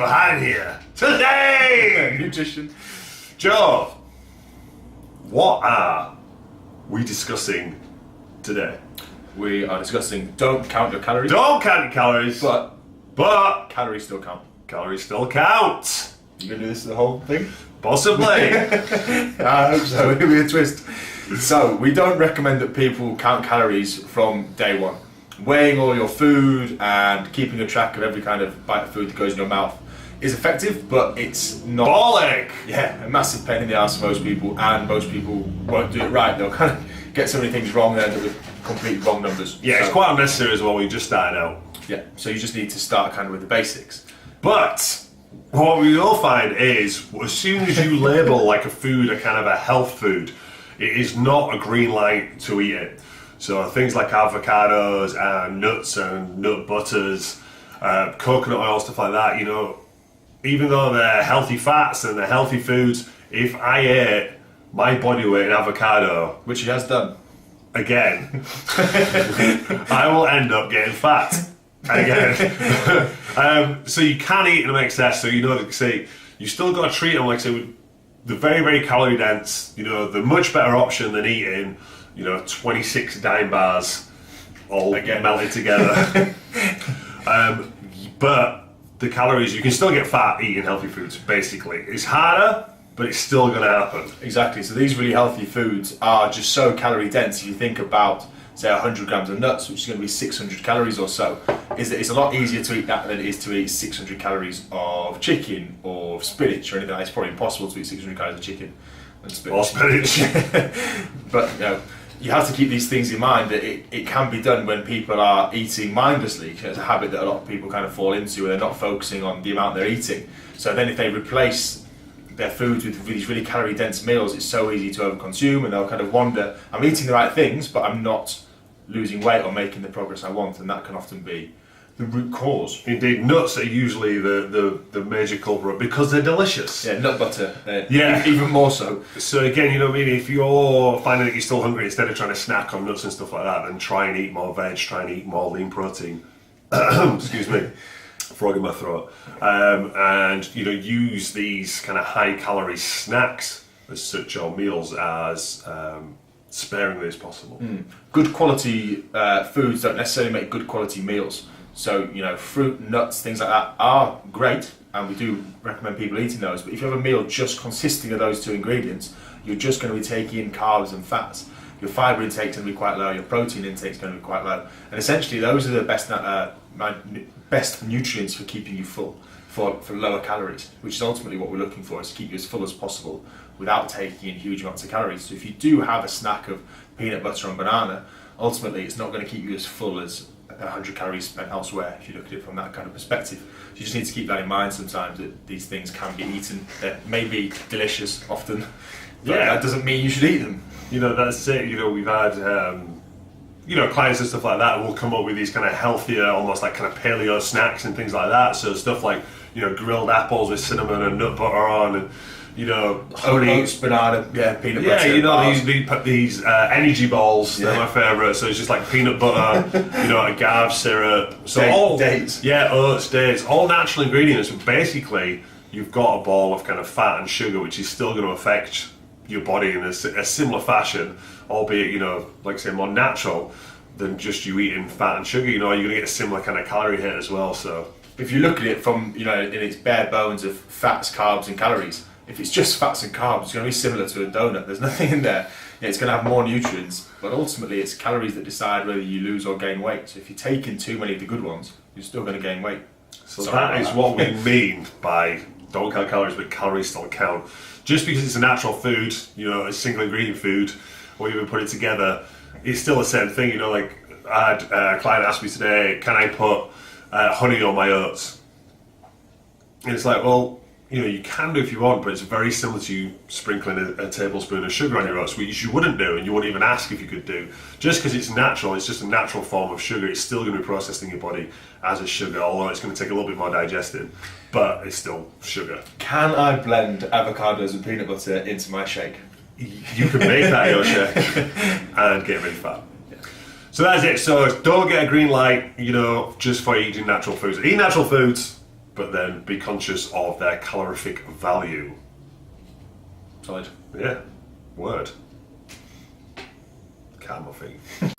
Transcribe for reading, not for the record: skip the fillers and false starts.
Mr. Han here. Today! Nutrition. Joe, what are we discussing today? We are discussing don't count your calories. Don't count your calories, But but calories still count. calories still count. You gonna do this the whole thing? Possibly. I hope so. It'll be a twist. So we don't recommend that people count calories from day one. Weighing all your food and keeping a track of every kind of bite of food that goes in your mouth is effective, but it's not. Bollock. Yeah, a massive pain in the ass for most people, and most people won't do it right. They'll kind of get so many things wrong and end up with completely wrong numbers. Yeah, so, it's quite unnecessary as well when you just started out. Yeah, so you just need to start kind of with the basics. But what we will find is, as soon as you label like a food a kind of a health food, it is not a green light to eat it. So things like avocados and nuts and nut butters, coconut oil, stuff like that, you know, even though they're healthy fats and they're healthy foods, if I ate my body weight in avocado, Which he has done. again, I will end up getting fat again. So you can eat in excess. So you know, like say, you still got to treat them like say with the very very calorie dense. You know, the much better option than eating, you know, 26 dime bars all melted together. But the calories, you can still get fat eating healthy foods. Basically, it's harder, but it's still going to happen. Exactly. So these really healthy foods are just so calorie dense. If you think about, say, 100 grams of nuts, which is going to be 600 calories or so, is that it's a lot easier to eat that than it is to eat 600 calories of chicken or spinach or anything. It's probably impossible to eat 600 calories of chicken and spinach. Or spinach. But you know, you have to keep these things in mind that it can be done when people are eating mindlessly. It's a habit that a lot of people kind of fall into where they're not focusing on the amount they're eating. So then if they replace their foods with these really calorie dense meals, it's so easy to overconsume, and they'll kind of wonder, I'm eating the right things, but I'm not losing weight or making the progress I want, and that can often be the root cause. Indeed, nuts are usually the major culprit because they're delicious. Yeah, nut butter. Yeah. Even more so. So again, you know what I mean, if you're finding that you're still hungry, instead of trying to snack on nuts and stuff like that, then try and eat more veg, try and eat more lean protein. Excuse me, frog in my throat. And you know, use these kind of high calorie snacks as such, or meals, as sparingly as possible. Good quality foods don't necessarily make good quality meals. So, you know, fruit, nuts, things like that are great, and we do recommend people eating those. But if you have a meal just consisting of those two ingredients, you're just going to be taking in carbs and fats. Your fibre intake is going to be quite low, your protein intake is going to be quite low. And essentially, those are the best nutrients for keeping you full, for lower calories, which is ultimately what we're looking for, is to keep you as full as possible without taking in huge amounts of calories. So if you do have a snack of peanut butter and banana, ultimately it's not going to keep you as full as 100 calories spent elsewhere, if you look at it from that kind of perspective. So you just need to keep that in mind sometimes, that these things can be eaten. They may be delicious often, but that doesn't mean you should eat them. You know, that's it. You know, we've had you know, clients and stuff like that will come up with these kind of healthier, almost like kind of paleo snacks and things like that. So stuff like, you know, grilled apples with cinnamon and nut butter on, and you know, Oats, banana, peanut butter. Yeah, you know, these energy balls, they're my favourite. So it's just like peanut butter, you know, agave syrup. So dates. Yeah, oats, dates, all natural ingredients. But basically, you've got a ball of kind of fat and sugar, which is still going to affect your body in a similar fashion, albeit, you know, like I say, more natural than just you eating fat and sugar. You know, you're going to get a similar kind of calorie hit as well. So if you look at it from, you know, in its bare bones of fats, carbs and calories, if it's just fats and carbs, it's going to be similar to a donut. There's nothing in there. Yeah, it's going to have more nutrients, but ultimately it's calories that decide whether you lose or gain weight. So if you take in too many of the good ones, you're still going to gain weight. So that is what we mean by don't count calories, but calories still count. Just because it's a natural food, you know, a single ingredient food, or even put it together, it's still the same thing. You know, like I had a client ask me today, can I put honey on my oats? And it's like, well, you know, you can do if you want, but it's very similar to you sprinkling a tablespoon of sugar on your oats, which you wouldn't do, and you wouldn't even ask if you could do. Just because it's natural, it's just a natural form of sugar, it's still going to be processed in your body as a sugar, although it's going to take a little bit more digesting, but it's still sugar. Can I blend avocados and peanut butter into my shake? You can make that your shake and get really fat. So that's it. So don't get a green light, you know, just for eating natural foods. Eat natural foods, but then be conscious of their calorific value. Solid. Yeah, word. Cat my feet.